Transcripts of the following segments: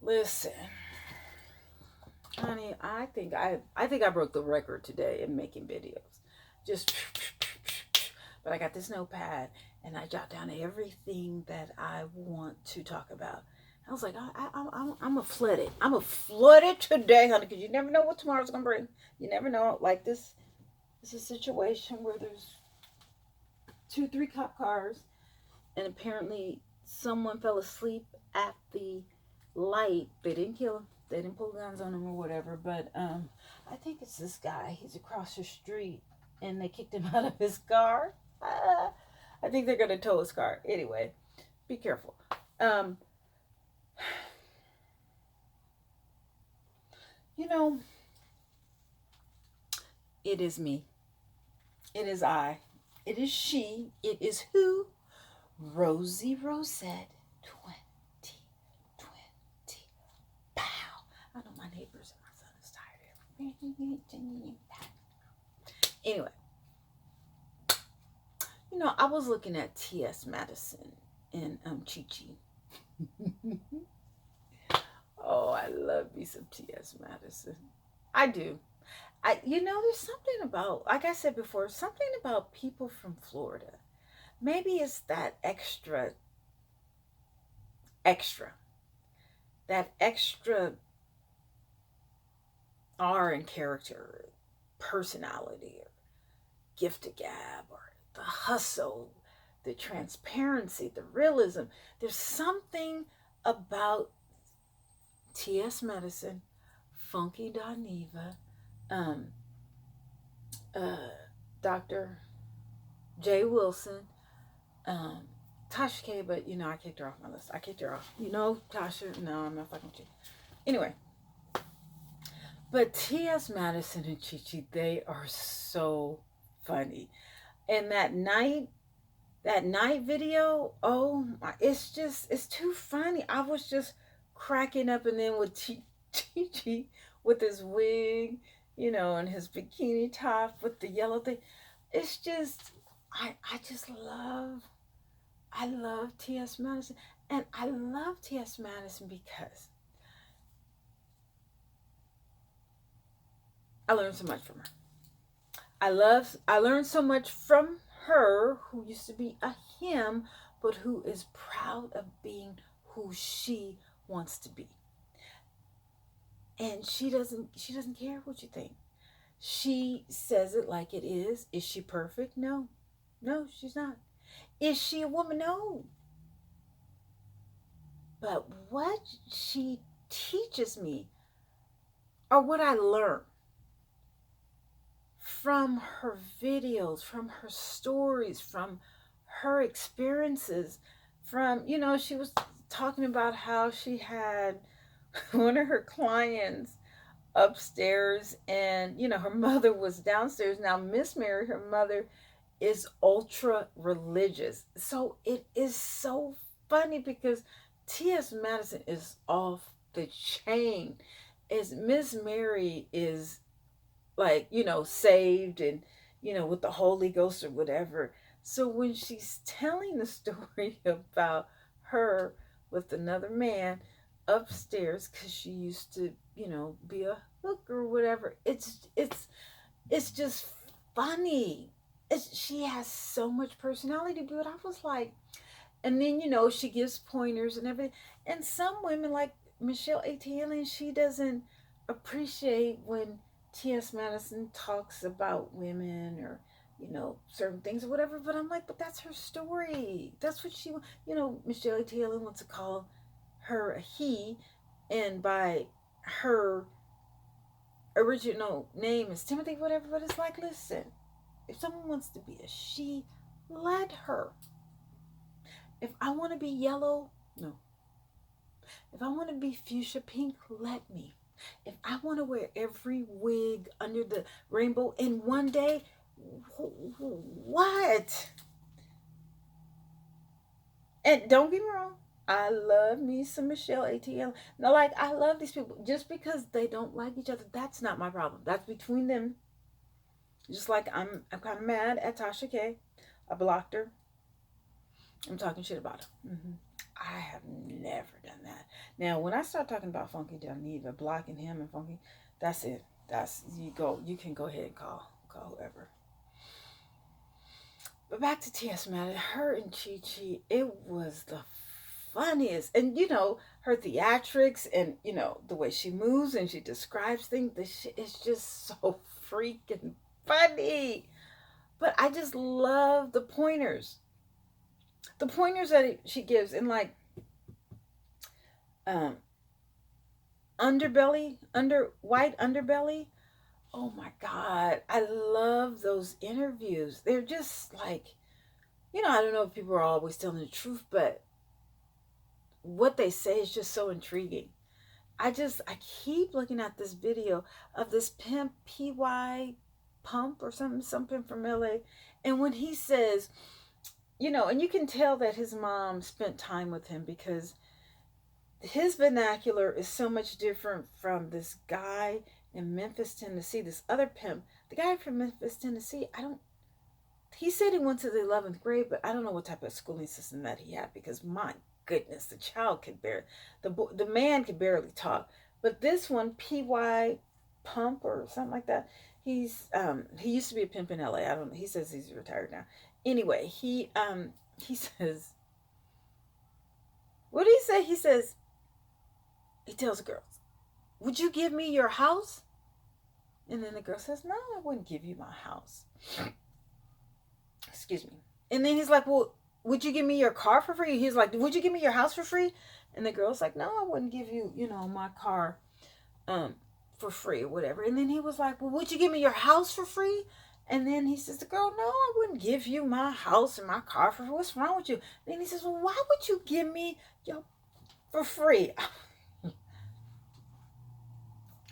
Listen, honey, I think I broke the record today in making videos. Just, but I got this notepad and I jot down everything that I want to talk about. I was like, I'm a flood it. I'm a flood it today, honey, because you never know what tomorrow's gonna bring. You never know. Like this is a situation where there's two, three cop cars, and apparently someone fell asleep at the light. They didn't kill him. They didn't pull guns on him or whatever. But I think it's this guy. He's across the street, and they kicked him out of his car. I think they're gonna tow his car. Anyway, be careful. Um, you know, it is me. It is I. It is she. It is who? Rosie Rosette 2020. Pow. I know my neighbors and my son is tired. Anyway, I was looking at T.S. Madison and Chi Chi. Oh, I love me some T.S. Madison. I do. There's something about, like I said before, something about people from Florida. Maybe it's that extra, that extra R in character, personality, or gift of gab, or the hustle, the transparency, the realism. There's something about T.S. Madison, Funky Doniva, um, Dr. J. Wilson, um, Tasha K, but I kicked her off my list. I kicked her off. Tasha, no, I'm not fucking with you. Anyway, but T.S. Madison and Chi Chi, they are so funny. And that night video, oh my, it's too funny. I was just cracking up, and then with Chi Chi with his wig, and his bikini top with the yellow thing. It's just, I love T.S. Madison. And I love T.S. Madison because I learned so much from her. I learned so much from her, who used to be a him, but who is proud of being who she wants to be. And she doesn't care what you think. She says it like it is. Is she perfect? No. No, she's not. Is she a woman? No. But what she teaches me, or what I learn from her videos, from her stories, from her experiences, she was talking about how she had one of her clients upstairs, and her mother was downstairs. Now Miss Mary, her mother, is ultra religious, so it is so funny because T.S. Madison is off the chain, as Miss Mary is like saved and with the Holy Ghost or whatever. So when she's telling the story about her with another man upstairs, because she used to be a hooker or whatever, it's just funny. She has so much personality, but I was like, and then she gives pointers and everything. And some women, like Michelle A. Taylor, she doesn't appreciate when T.S. Madison talks about women, or certain things or whatever. But I'm like, but that's her story. That's what she, Michelle A. Taylor wants to call her a he, and by her original name is Timothy, whatever. But it's like, listen, if someone wants to be a she, let her. If I want to be yellow, no. If I want to be fuchsia pink, let me. If I want to wear every wig under the rainbow in one day, what? And don't get me wrong, I love me some Michelle ATL. Now, like, I love these people. Just because they don't like each other, that's not my problem. That's between them. Just like I'm kind of mad at Tasha K. I blocked her. I'm talking shit about her. I have never done that. Now, when I start talking about Funky Dineva, blocking him and Funky, that's it. That's you go. You can go ahead and call whoever. But back to T.S. Madison, her and Chi Chi, it was the funniest. And her theatrics and the way she moves and she describes things, the shit is just so freaking funny. But I just love the pointers. The pointers that she gives in like um white underbelly. Oh my God. I love those interviews. They're just like, I don't know if people are always telling the truth, but what they say is just so intriguing. I keep looking at this video of this pimp, PY Pump or something from LA. And when he says, and you can tell that his mom spent time with him because his vernacular is so much different from this guy in Memphis, Tennessee, this other pimp. The guy from Memphis, Tennessee, he said he went to the 11th grade, but I don't know what type of schooling system that he had because my goodness, the child could the man could barely talk. But this one, PY Pump or something like that, he used to be a pimp in LA. I don't know. He says he's retired now. Anyway, he says, what did he say? He tells the girls, would you give me your house? And then the girl says, no, I wouldn't give you my house. Excuse me. And then he's like, well, would you give me your car for free? He's like, would you give me your house for free? And the girl's like, no, I wouldn't give you, my car for free or whatever. And then he was like, well, would you give me your house for free? And then he says to the girl, no, I wouldn't give you my house and my car for free. What's wrong with you? And then he says, well, why would you give me your for free?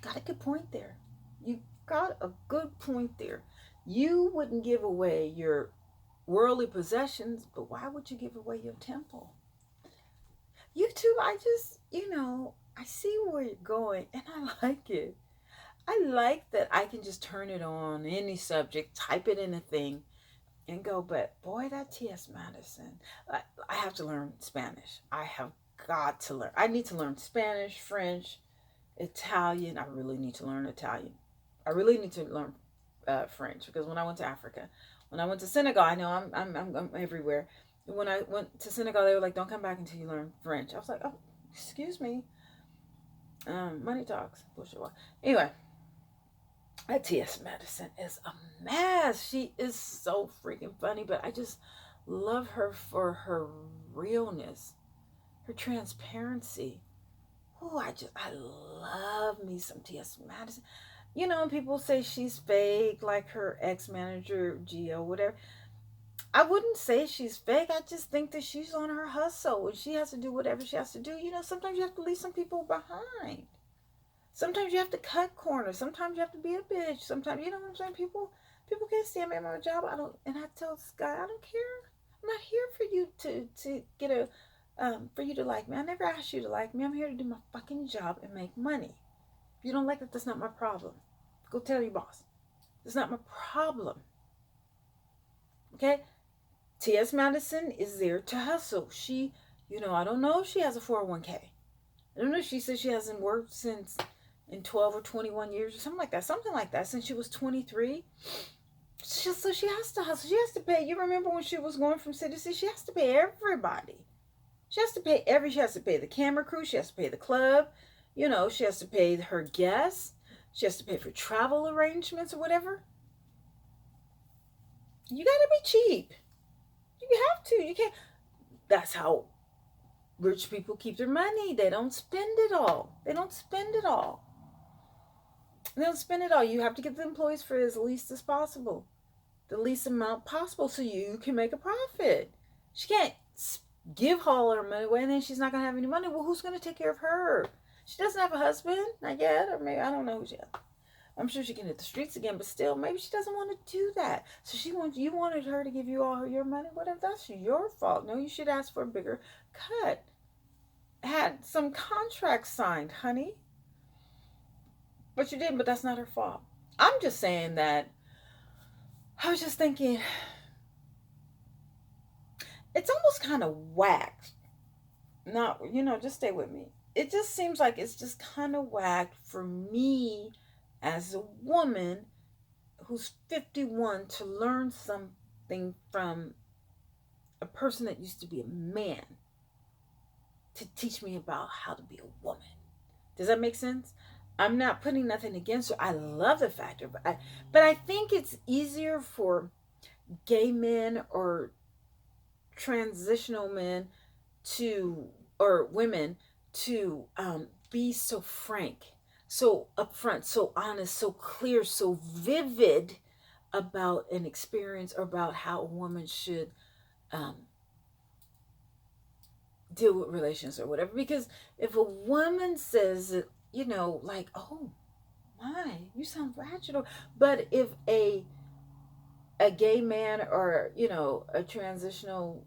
Got a good point there. You got a good point there. You wouldn't give away your worldly possessions, but why would you give away your temple? YouTube, I just, I see where you're going and I like it. I like that I can just turn it on, any subject, type it in a thing and go, but boy, that T.S. Madison, I have to learn Spanish. I have got to learn. I need to learn Spanish, French, Italian. I really need to learn Italian. I really need to learn French because when I went to Africa, when I went to Senegal, I know I'm everywhere. When I went to Senegal, they were like, don't come back until you learn French. I was like, oh, excuse me. Money talks. Bullshit. Anyway, that T.S. Madison is a mess. She is so freaking funny, but I just love her for her realness, her transparency. Oh, I love me some T.S. Madison. People say she's fake, like her ex-manager, Gio, whatever. I wouldn't say she's fake. I just think that she's on her hustle and she has to do whatever she has to do. Sometimes you have to leave some people behind. Sometimes you have to cut corners. Sometimes you have to be a bitch. Sometimes, you know what I'm saying? People can't stand me at my job. And I tell this guy, I don't care. I'm not here for you to get for you to like me. I never asked you to like me. I'm here to do my fucking job and make money. If you don't like it, that's not my problem. Go tell your boss. It's not my problem. Okay? T.S. Madison is there to hustle. She, I don't know if she has a 401k. I don't know if she says she hasn't worked since in 12 or 21 years or something like that, since she was 23. So she has to hustle. She has to pay. You remember when she was going from city to city? She has to pay everybody. She has to pay the camera crew. She has to pay the club. She has to pay her guests. She has to pay for travel arrangements or whatever. You gotta be cheap. You have to. You can't. That's how rich people keep their money. They don't spend it all. They don't spend it all. You have to get the employees for as least as possible. The least amount possible so you can make a profit. She can't give all her money away and then she's not going to have any money. Well, who's going to take care of her? She doesn't have a husband. Not yet. Or maybe, I don't know who she has. I'm sure she can hit the streets again, but still, maybe she doesn't want to do that. So you wanted her to give you all your money. Whatever, that's your fault. No, you should ask for a bigger cut. Had some contracts signed, honey. But you didn't, but that's not her fault. I'm just saying that I was just thinking it's almost kind of whack not, just stay with me. It just seems like it's just kind of whack for me as a woman who's 51 to learn something from a person that used to be a man to teach me about how to be a woman. Does that make sense? I'm not putting nothing against her. I love the factor, but I think it's easier for gay men or transitional men to, or women to be so frank, so upfront, so honest, so clear, so vivid about an experience or about how a woman should um, deal with relations or whatever. Because if a woman says, like, oh my, you sound ratchet, but if a gay man or a transitional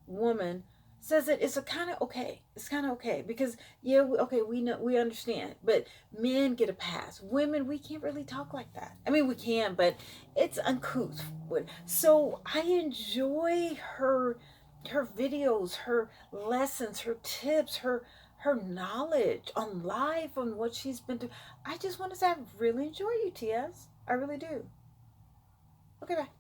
woman says it, it's a kind of okay. It's kind of okay because yeah, okay, we know, we understand. But men get a pass. Women, we can't really talk like that. I mean, we can, but it's uncouth. So I enjoy her videos, her lessons, her tips, her knowledge on life, on what she's been through. I just want to say I really enjoy you, TS. I really do. Okay, bye.